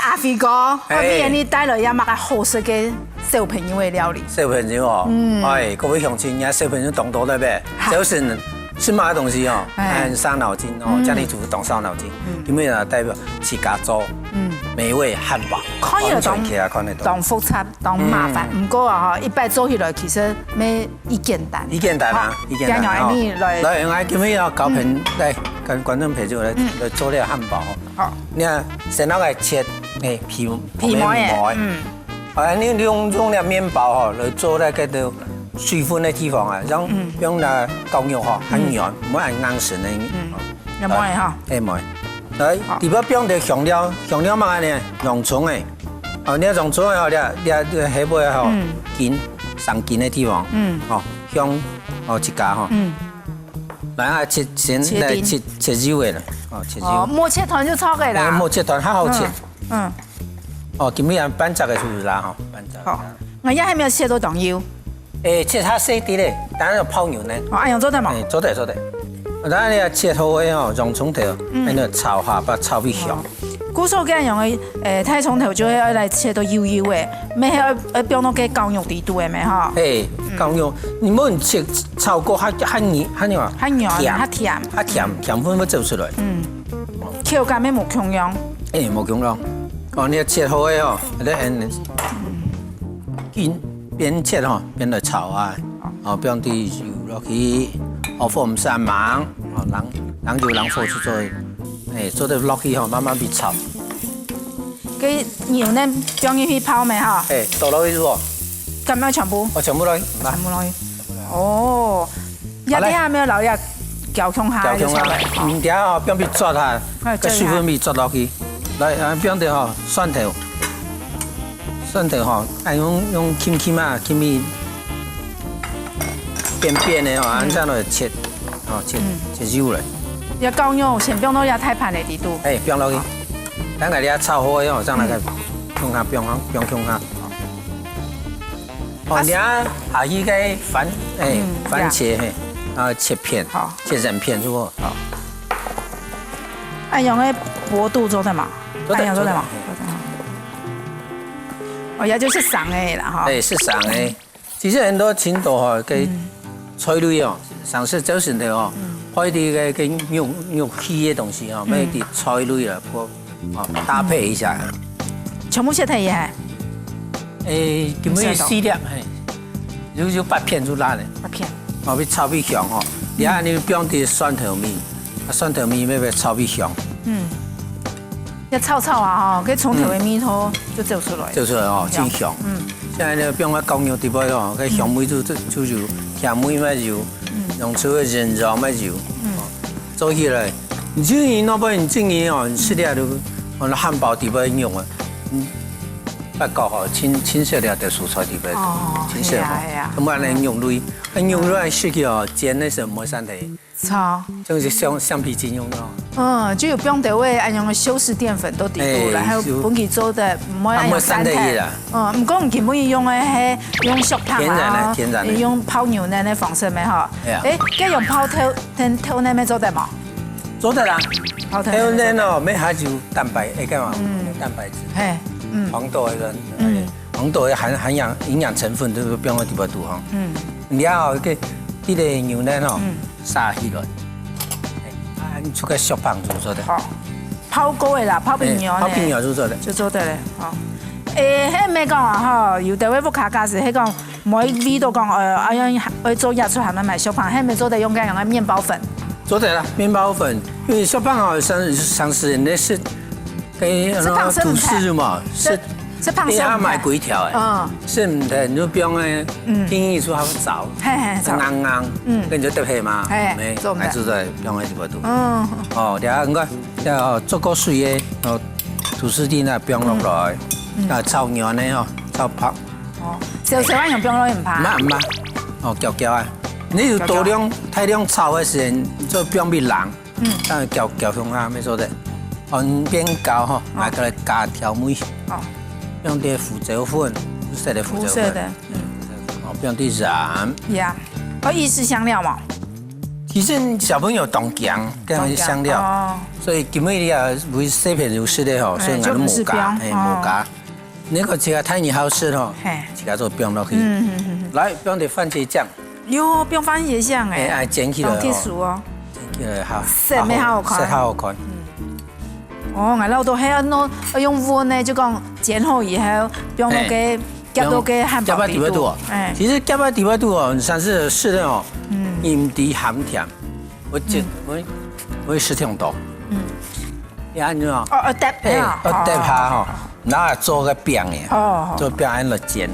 阿飛哥，我俾你帶來一物嘅好食嘅小朋友嘅料理。小朋友哦，各位鄉親，人家小朋友懂多對不對？就是吃嘛東西哦，傷腦筋哦，家裡煮懂傷腦筋，因為呢代表自家做，美味漢堡，看起來當複雜，當麻煩。唔過啊，一擺做起來其實咩一簡單。一簡單啊，一簡單。來，我今日要教朋來跟觀眾朋友來做呢個漢堡。好，你看先攞個切皮膜，你用呢個麵包來做呢個的水分的地方啊，用那膏藥很軟，唔好硬實的。有冇嘢嚇？冇。來，第二邊的香料嘛呢，洋蔥誒，你洋蔥哦，你下尾吼筋上筋的地方，香一家吼，然後切肉的啦，切肉。冇切團就炒嘅啦。冇切團較好切。今日板雜嘅就是啦，吼，板雜。好，我而家係咪要切到當腰？切下細啲咧，當然要泡牛奶。按樣做得嘛？做得。然後你要切好嘅吼，洋蔥頭，喺度炒下，把炒變香。古時候嘅用嘅太葱頭就係來切到幼嘅，咩係要變到嘅膏肉地度嘅咩嚇？膏肉，你唔好切炒過較黏，甜分要走出來。口感咩冇強樣？冇強樣。你要切好嘅吼，你邊切吼邊來炒啊，邊啲油落去，火唔使猛，人就人火去做，做得落去吼，慢慢變炒。佢牛呢邊要去泡咩嚇？倒落去喎。咁樣全部？全部落去。全部落去。哦，一啲下面留一攪控下。唔掂哦，邊邊抓下，個水分咪抓落去。來，邊啲吼蒜頭吼，用輕嘛，輕咪扁的吼，按照來切，切肉嚟。要膏肉先變到要太盤嘅地度。變落去，等下你要炒好嘅吼，將來個用下，你下去個番茄切片，切成片之後。按用嘅薄度做得嘛？做得嘛？也就是生嘅啦，哈。是生嘅。其實很多青島吼，嘅菜類哦，上次早晨頭哦，開啲嘅肉氣嘅東西哦，咩啲菜類啦，搭配一下。全部切太嘢係？咁樣4粒係，有8片就拉咧。8片。要炒比香哦，你睇你邊啲蒜頭米，蒜頭米要炒比香。一炒啊，嗬，佢從頭嘅味頭就走出來。走出來哦，真香。現在呢，變咗膏肉地步哦，佢香味就油，甜味咪油，用出個人肉咪油。做起來，你至於那邊你正嘢哦，你食啲都，我哋漢堡地步用啊，不過嗬，清色啲嘅蔬菜地步，清色嗬，咁啊，你用類，用類食起哦，煎嘅時候冇san題。炒，就是橡皮筋用咯。就有不用得位按用修飾澱粉都地度啦，還有本期做的唔可以用三體。唔講唔見本期用嘅係用熟糖啊，用泡牛奶嘅方式咪嗬？咁用泡頭奶咩做得嘛？做得啦。泡頭奶哦，咩下就蛋白，幹嘛？蛋白質。黃豆嗰個，黃豆含營養成分都變咗啲乜度嗬？然後呢個牛奶哦。撒起來，出個小棒就做得。泡過嘅啦，泡平藥泡平藥就做得。就做得咧，迄咩講啊？有啲位不卡架是，迄講每味道講要做日出係咪買小棒？迄咪做得用緊用麵包粉。做得啦，麵包粉，因為小棒哦，上次那是給吐司嘛，是胖些，要買幾條誒，是唔得，你就不用誒，定義出好找，跟住得皮嘛，咪做在不用喺呢度。你睇我，要做個水嘅，吐司啲呢不用落來，炒牛呢哦，炒泡。小碗用不用落唔怕。唔怕，攪啊，你要多量太量炒嘅時候，就不用變冷，但係攪香下咩做得，邊攪嗬，買過來加調味。用啲胡椒粉，胡色的胡椒粉，用啲鹽。呀，意式香料嘛？其实小朋友懂姜，跟那些香料，所以根本你也为洗片就湿的吼，所以我们冇加，冇加。那个这个太你好吃吼，这个做冰落去。来，冰点番茄酱。哟，冰番茄酱哎，煎起来哦。去熟哦。煎起来好。色咩好看？色好看。哦，我老多係用碗呢，就講煎好以後，用那個夾到個漢堡皮肚。其實夾到底巴肚哦，算是適的哦。鹽啲鹹甜，我食挺多。你看你哦。搭下。搭下吼，然後做個餅嘅，做餅喺度煎。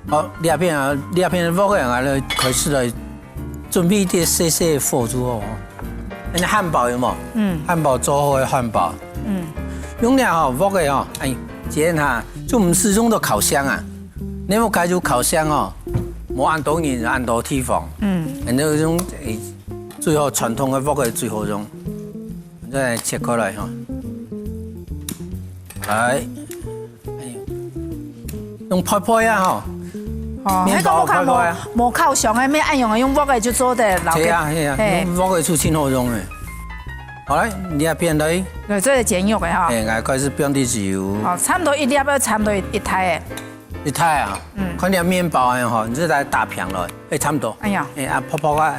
好，兩片火嘅我哋開始來準備啲細細火煮哦。那漢堡有冇？漢堡做好嘅漢堡。用了吼火嘅吼，哎，煎下，就唔是用到烤箱啊。你冇開咗烤箱哦，冇按多人按多地方。然後用最後傳統嘅火嘅最好用，再切開來吼。來，用泡泡呀吼。麵包泡泡呀。冇烤箱嘅咩按用用火嘅就做得老嘅。係啊，火嘅出清好用嘅。好來，你也變嚟。對，這係煎肉嘅嗬。我開始變啲油。哦，差唔多一粒要差唔多一台嘅。一台啊？看啲麵包啊嗬，你即係打平落，差唔多。哎呀。泡泡嘅。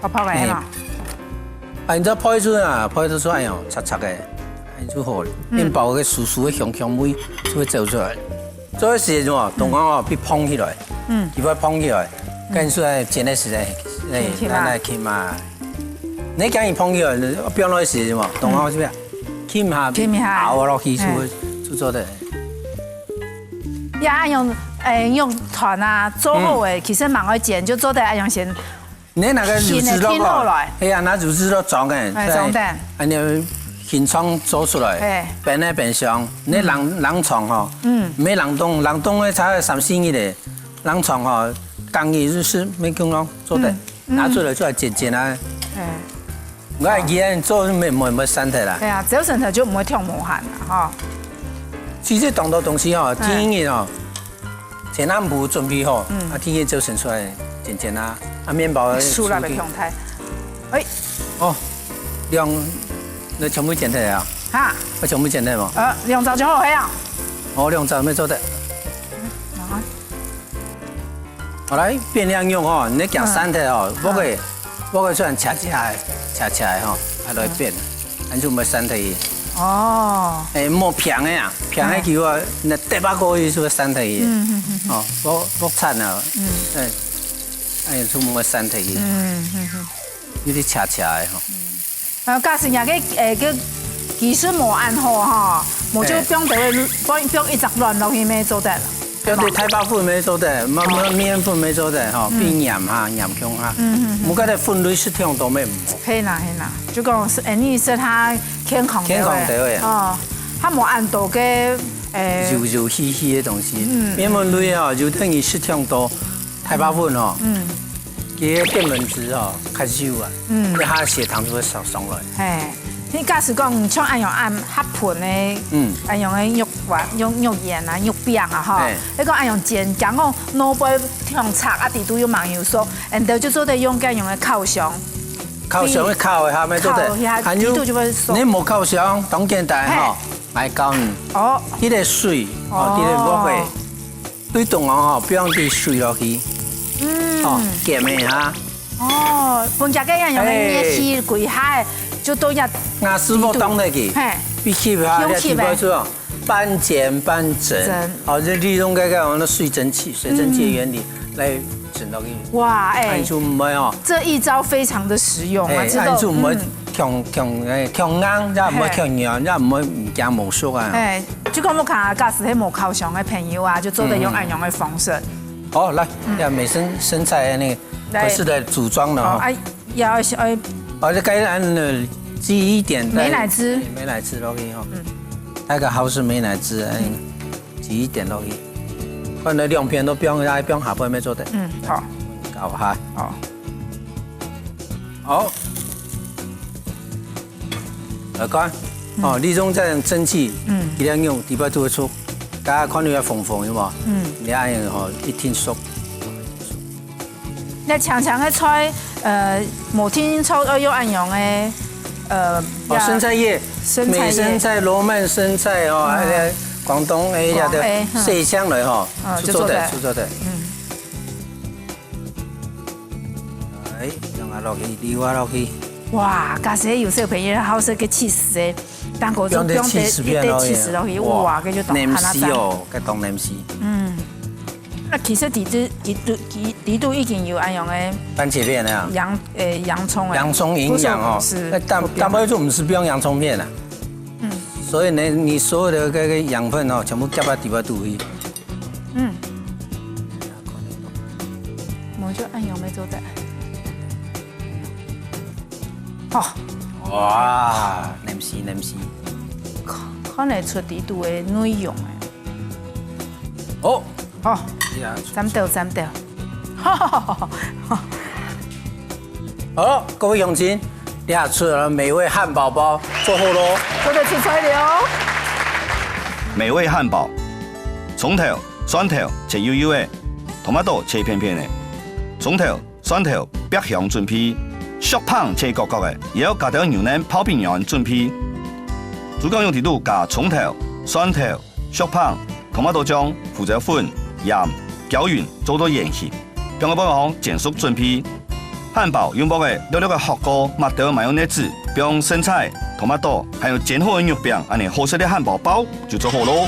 泡泡嘅嘛。你再泡一出啊，泡一出哎呀，擦擦嘅，就好。麵包嘅酥酥嘅香香味就會走出來。做嘅時候同我哦，別碰起來。如果碰起來，跟住係煎嘅時候，來傾嘛。你講要碰起來，變落嘅時候同我做咩？傾下，咬落去就做得。也用團啊做好嘅，其實蠻愛煎，就做得一樣先。你那個肉汁咯，係啊，拿肉汁咯裝嘅，裝的。你現場做出來，變嚟變香。你冷藏吼，沒冷凍，冷凍嘅才3、4日的，冷藏吼，剛一就是沒工咯，做得拿出來就係煎啊。我係見做冇身體啦。係啊，做身體就唔會跳無汗啦，嗬。其實當到東西吼，天熱吼，前啱冇準備好，天熱就成出來煎啊，麵包。熟啦嘅狀態。哎。哦，你全部煎得啊？嚇！我全部煎得冇兩罩就好係啊。我2罩咩做得？好來變量用哦，你講三台哦，我個雖然切起來吼，喺度變，跟住咪三台。哦。冇平嘅啊，平嘅叫我那第8個月就三台嘅。哦，我慘啊。就冇三台嘅。有啲切起來吼。假使也個技術冇按好嗬，冇就變一直亂落去咩做得。變啲太白粉咩做得，麵粉咩做得嗬，變鹽下鹽強下。冇嗰啲粉類是挺多咩唔好。係啦，就講是你說他健康啲嘅。哦，他冇按到嘅油稀稀嘅東西，麵粉類啊就等於是挺多太白粉哦。佢嘅澱粉質哦較少啊，你下血糖就會上來。你假使講像按用黑盤咧，按用嘅肉圓啊、肉餅啊，嗬，你講按用煎，講講攞杯用拆啊，地都要麻油酥，然後就做得用嘅用嘅烤箱。烤箱嘅烤嘅下面做得，還有你冇烤箱，當簡單嗬，來教你。哦。呢啲水，哦，呢啲鍋嘅，對凍哦，不用啲水落去。哦，鹹嘅嚇。哦，半隻嘅用嘅熱氣貴下。就都一阿師傅當得嘅，必須嚇，你睇唔出啊？半煎半蒸，好，就利用嗰個水蒸氣的原理來整到嘅。哇，按住唔係哦，這一招非常的實用啊！按住唔會強硬，又唔會強硬，又唔會唔驚毛縮啊。就講我看假使喺冇烤箱嘅朋友啊，就做得用按用嘅方式。好，來，要美生菜那個，開始來組裝了哈。要我就該按擠一點美乃滋落去哈，那個好是美乃滋，擠一點落去，可能2片都不用下杯咩做得。好，搞下。好，來講，呢種這樣蒸汽，一定要用底部都會出，大家看到有縫有冇？你按然後一天熟。那常常的菜，某天炒要按用的，生菜叶，美生菜、罗曼生菜哦，还有广东的遐的细香来吼，出做的。哎，让它落去，丢啊落去。哇，假使有小朋友好食嘅起司的，蛋糕就不用得起司落去，哇，佢就当黏死哦，佢当黏死。那其实底度已经有按用的番茄片啊，洋葱洋葱营养哦，那蛋白质我们是不用洋葱片的。所以呢，你所有的这个养分哦，全部夹到底巴肚里。我就按用没做的。哇，黏死。看得出底度的内容哦，沾到。好，各位乡亲，你下出了美味汉堡包，做好喽！做得出材料。美味汉堡，葱头、蒜头切幼幼的，토마토切片片的，葱头、蒜头白香准备。小胖切角角的，也要加条牛腩泡饼样准备。主要用底度加葱头、蒜头、小胖、토마토酱、胡椒粉、盐、搅匀，做到盐稀。并个包煎熟准备。汉堡用包的溜溜的火锅，抹掉麻油内子，并生菜、토마토还有煎好的肉饼，安尼好食的汉堡包就做好喽。